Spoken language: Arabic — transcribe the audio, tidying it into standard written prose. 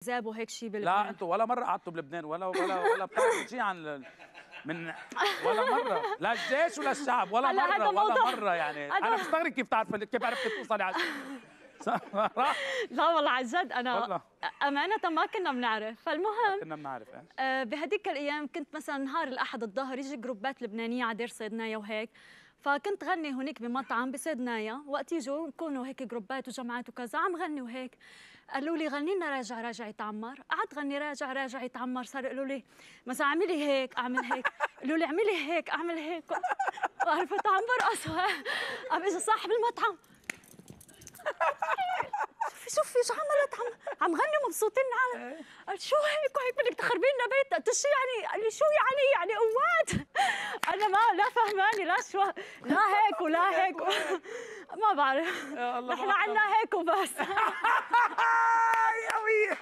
زاب وهيك شيء لا بلبنان؟ انتم ولا مره قعدتوا بلبنان ولا بتعرفوا شيء عن من ولا مره لا الجيش ولا الشعب ولا هلا هذا مره ولا موضوع مره يعني انا بستغرب كيف كيف عرفت توصلي على لا والله عن جد انا والله امانه ما كنا بنعرف. فالمهم كنا بنعرف ايه بهديك الايام كنت مثلا نهار الاحد الظهر يجي جروبات لبنانيه على دير صيدنايا وهيك، فكنت غني هونيك بمطعم بصيدنايا، وقت يجوا نكونوا هيك جروبات وجماعات وكذا عم غني وهيك، قالوا لي غني لنا راجع راجع يتعمر، قعدت غني راجع راجع يتعمر، صار يقولوا لي مثلا اعملي هيك اعمل هيك، قالوا لي اعملي هيك اعمل هيك، وعرفت عم برقص. عم اجى صاحب المطعم شوفي شو عملت، عم غني مبسوطين العالم، قال شو هيك وهيك بدك تخربي لنا بيتنا، قلت شو يعني؟ قال لي شو يعني قوات. انا ما لا فهماني لا شو لا هيك ولا هيك ما بعرف، يا الله نحن عنا هيك وبس. يا